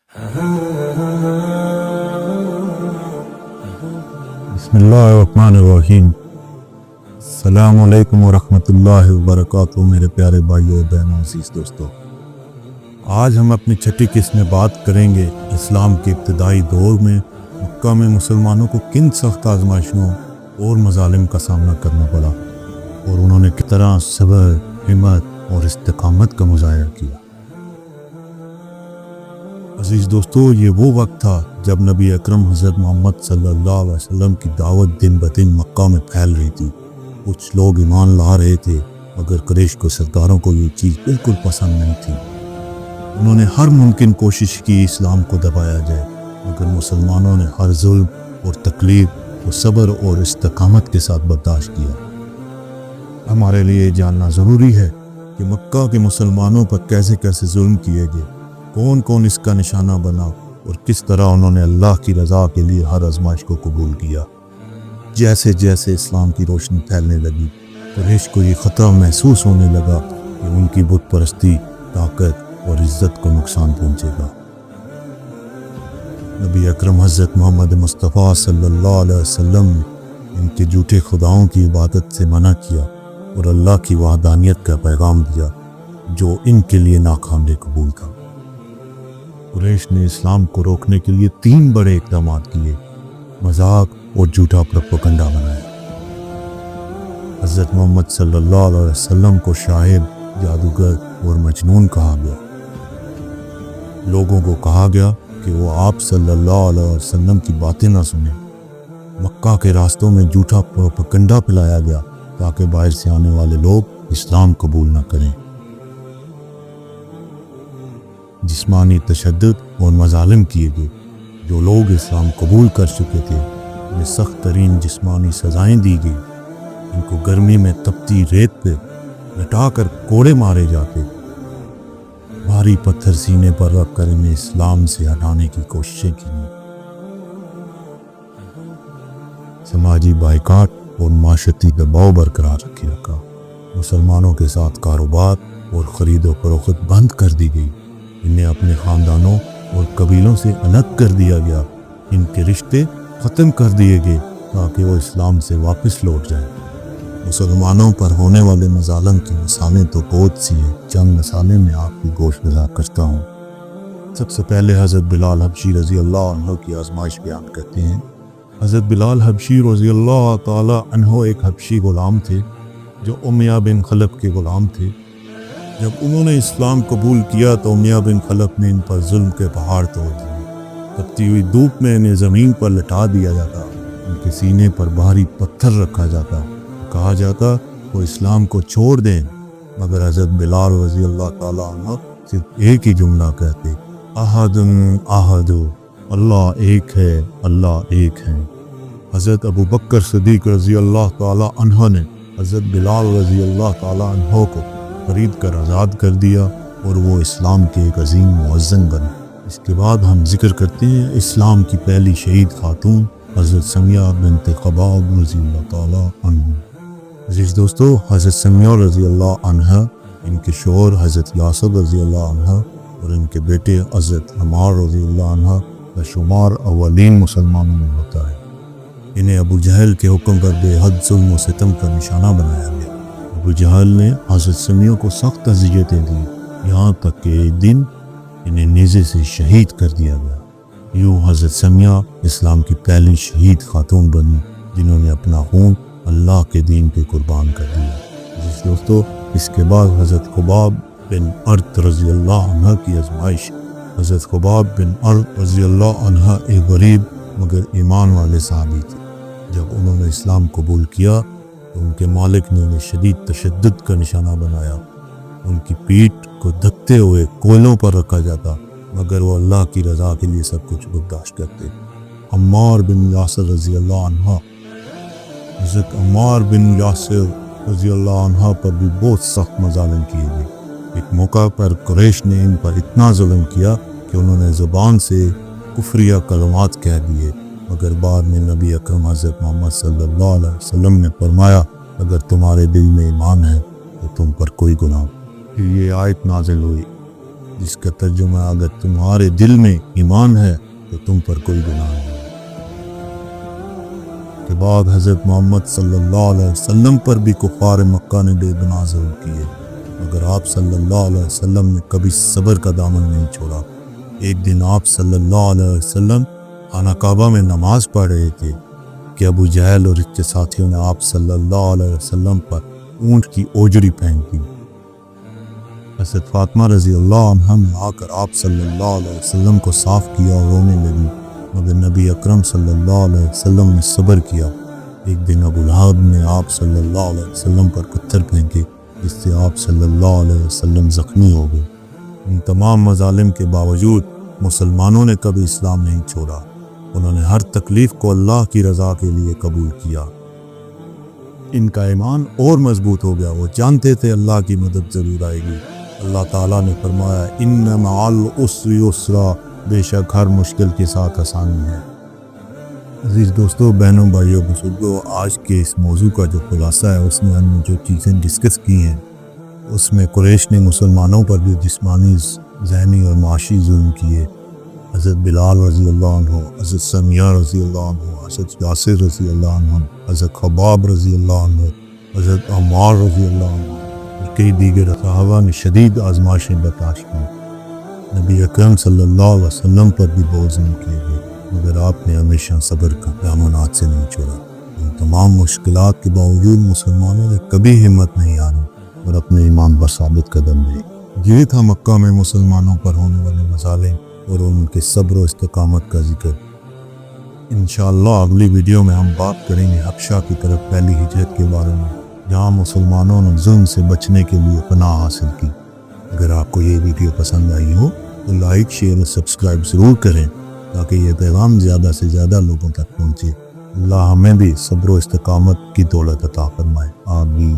बिस्मिल्लाहिर्रहमानिर्रहीम। अस्सलामु अलैकुम वरहमतुल्लाहि वबरकातुहू। मेरे प्यारे भाइयों बहनों अज़ीज़ दोस्तों, आज हम अपनी छठी किस्त में बात करेंगे इस्लाम के इब्तदाई दौर में मक्का में मुसलमानों को किन सख्त आजमाइशों और मजालिम का सामना करना पड़ा और उन्होंने किस तरह सब्र, हिम्मत और इस्तिकामत का मुजाहिरा किया। अजीज़ दोस्तों, ये वो वक्त था जब नबी अकरम हज़रत मोहम्मद सल्लल्लाहु अलैहि वसल्लम की दावत दिन ब दिन मक्का में फैल रही थी। कुछ लोग ईमान ला रहे थे, मगर कुरैश के सरदारों को ये चीज़ बिल्कुल पसंद नहीं थी। उन्होंने हर मुमकिन कोशिश की इस्लाम को दबाया जाए, मगर मुसलमानों ने हर जुल्म और तकलीफ को सब्र और इस्तिकामत के साथ बर्दाश्त किया। हमारे लिए जानना ज़रूरी है कि मक्का के मुसलमानों पर कैसे कैसे जुल्म किए गए, कौन कौन इसका निशाना बना और किस तरह उन्होंने अल्लाह की रज़ा के लिए हर आजमाइश को कबूल किया। जैसे जैसे इस्लाम की रोशनी फैलने लगी, कुरैश को ये ख़तरा महसूस होने लगा कि उनकी बुत परस्ती, ताकत और इज़्ज़त को नुकसान पहुँचेगा। नबी अकरम हज़रत मोहम्मद मुस्तफ़ा सल्लल्लाहु अलैहि वसल्लम ने इनके झूठे खुदाओं की इबादत से मना किया और अल्लाह की वहदानियत का पैगाम दिया, जो इनके लिए नाकाबिल कबूल था। कुरैश ने इस्लाम को रोकने के लिए 3 बड़े इक़दाम किए। मजाक और झूठा प्रोपेगेंडा बनाया। हज़रत मोहम्मद सल्लल्लाहु अलैहि वसल्लम को शाहिब, जादूगर और मजनून कहा गया। लोगों को कहा गया कि वो आप सल्लल्लाहु अलैहि वसल्लम की बातें ना सुने। मक्का के रास्तों में झूठा प्रोपेगेंडा फैलाया गया ताकि बाहर से आने वाले लोग इस्लाम कबूल न करें। जिस्मानी तशद्दुद और मजालिम किए गए। जो लोग इस्लाम कबूल कर चुके थे उन्हें सख्त तरीन जिस्मानी सजाएं दी गई। इनको गर्मी में तपती रेत पे लटा कर कोड़े मारे जाते। भारी पत्थर सीने पर रख कर इन्हें इस्लाम से हटाने की कोशिशें की। समाजी बाइकाट और माशरती दबाव बरकरार रखा। मुसलमानों के साथ कारोबार और ख़रीदो फरोख्त बंद कर दी गई। इन्हें अपने ख़ानदानों और कबीलों से अलग कर दिया गया। इनके रिश्ते ख़त्म कर दिए गए ताकि वो इस्लाम से वापस लौट जाए। मुसलमानों पर होने वाले मजालिम की मिसालें तो बहुत सी हैं। चंद मिसालें मैं आपकी गोश गुजार करता हूँ। सबसे पहले हज़रत बिलाल हबशी रज़ी अल्लाह अन्हु की आजमाइश बयान करते हैं। हज़रत बिलाल हबशी रज़ी अल्लाह ताला अन्हु एक हबशी ग़ुलाम थे जो उमैया बिन खलफ के ग़ुलाम थे। जब उन्होंने इस्लाम कबूल किया तो उमैया बिन खलफ ने इन पर जुल्म के पहाड़ तोड़ दिए। तपती हुई धूप में इन्हें ज़मीन पर लटा दिया जाता। उनके सीने पर भारी पत्थर रखा जाता। कहा जाता वो इस्लाम को छोड़ दें, मगर हज़रत बिलाल रज़ी अल्लाह ताला अन्हु सिर्फ एक ही जुमला कहते, अहदुन अहदु, अल्लाह एक है, अल्लाह एक है। हज़रत अबू बकर सिद्दीक़ रज़ी अल्लाह ताला अन्हु ने हज़रत बिलाल रज़ी अल्लाह ताला अन्हु को खरीद कर आज़ाद कर दिया और वो इस्लाम के एक अजीम मुअज़्ज़िन बने। इसके बाद हम जिक्र करते हैं इस्लाम की पहली शहीद खातून हज़रत समिया बिन्त ख़बाब रज़ी अल्लाह ताला अन्हा। अज़ीज़ दोस्तों, हज़रत समिया रज़ी अल्लाह अन्हा, इनके शौहर हज़रत यासर रज़ी अल्लाह अन्हा और इनके बेटे हज़रत अम्मार रज़ी अल्लाह अन्हा का शुमार अव्वलीन मुसलमानों में होता है। इन्हें अबू जहल के हुक्म पर बेहद जुल्म व सितम का निशाना बनाया गया। अबू जहल ने हज़रत समिया को सख्त अज़ियतें दी, यहाँ तक कि एक दिन इन्हें नेज़े से शहीद कर दिया गया। यूँ हज़रत समिया इस्लाम की पहली शहीद खातून बनी जिन्होंने अपना खून अल्लाह के दीन पे कुर्बान कर दिया। जिस दोस्तों, इसके बाद हज़रत ख़ुबाब बिन अर्त रज़ी अल्लाह अन्हा की आजमाइश। हज़रत ख़ुबाब बिन अर्त रज़ी अल्लाह अन्हा एक गरीब मगर ईमान वाले सहाबी थे। जब उन्होंने इस्लाम कबूल किया तो उनके मालिक ने उन्हें शदीद तशद्दुद का निशाना बनाया। उनकी पीठ को धकते हुए कोयलों पर रखा जाता, मगर वो अल्लाह की रज़ा के लिए सब कुछ बर्दाश्त करते। अम्मार बिन यासर रज़ी अल्लाह अन्हा, हज़रत अम्मार बिन यासर रज़ी अल्लाह अन्हा पर भी बहुत सख्त मजालिम किए गए। एक मौका पर कुरैश ने इन पर इतना जुल्म किया कि उन्होंने ज़ुबान से कुफ्रिया कलमात कह दिए, मगर बाद में नबी अकरम हज़रत मोहम्मद सल्लल्लाहु अलैहि वसल्लम ने फरमाया, अगर तुम्हारे दिल में ईमान है तो तुम पर कोई गुनाह। ये आयत नाज़िल हुई, جس کا ترجمہ اگر تمہارے دل میں ایمان ہے تو تم پر کوئی گناہ نہیں۔ کے بعد حضرت محمد صلی اللہ علیہ وسلم پر بھی کفار مکہ نے بے گناہ ظلم کیے، مگر آپ صلی اللہ علیہ وسلم نے کبھی صبر کا دامن نہیں چھوڑا۔ ایک دن آپ صلی اللہ علیہ وسلم خانہ کعبہ میں نماز پڑھ رہے تھے کہ ابو جہل اور اس کے ساتھیوں نے آپ صلی اللہ علیہ وسلم پر اونٹ کی اوجڑی پھینک دی۔ حضرت فاطمہ رضی اللہ عنہا نے آ کر آپ صلی اللہ علیہ وسلم کو صاف کیا اور رونے لگی، مگر نبی اکرم صلی اللہ علیہ وسلم نے صبر کیا۔ ایک دن ابو لہب نے آپ صلی اللہ علیہ وسلم پر پتھر پھینکے، جس سے آپ صلی اللہ علیہ وسلم زخمی ہو گئے۔ ان تمام مظالم کے باوجود مسلمانوں نے کبھی اسلام نہیں چھوڑا۔ انہوں نے ہر تکلیف کو اللہ کی رضا کے لیے قبول کیا۔ ان کا ایمان اور مضبوط ہو گیا، وہ جانتے تھے اللہ کی مدد ضرور آئے گی۔ اللہ تعالیٰ نے فرمایا ان مع العسر یسرا، بے شک ہر مشکل کے ساتھ آسانی ہے۔ عزیز دوستو، بہنوں، بھائیوں، بزرگوں، آج کے اس موضوع کا جو خلاصہ ہے اس میں ہم نے جو چیزیں ڈسکس کی ہیں، اس میں قریش نے مسلمانوں پر بھی جسمانی، ذہنی اور معاشی ظلم کیے۔ حضرت بلال رضی اللہ عنہ، حضرت سمیہ رضی اللہ عنہ، حضرت یاسر رضی اللہ عنہ، حضرت خباب رضی اللہ عنہ، حضرت عمار رضی اللہ عنہ اور کئی دیگر صحابہ نے شدید آزمائشیں برداشت کی۔ نبی اکرم صلی اللہ علیہ وسلم پر بھی بہت ظلم کیے گئے، مگر آپ نے ہمیشہ صبر کا دامن ہاتھ سے نہیں چھوڑا۔ ان تمام مشکلات کے باوجود مسلمانوں نے کبھی ہمت نہیں ہاری اور اپنے ایمان پر ثابت قدم رہے۔ یہ تھا مکہ میں مسلمانوں پر ہونے والے مظالم اور ان کے صبر و استقامت کا ذکر۔ انشاءاللہ اگلی ویڈیو میں ہم بات کریں گے حبشہ کی طرف پہلی ہجرت کے بارے میں، جہاں مسلمانوں نے ظلم سے بچنے کے لیے پناہ حاصل کی۔ اگر آپ کو یہ ویڈیو پسند آئی ہو تو لائک، شیئر اور سبسکرائب ضرور کریں تاکہ یہ پیغام زیادہ سے زیادہ لوگوں تک پہنچے۔ اللہ ہمیں بھی صبر و استقامت کی دولت عطا فرمائے، آمین۔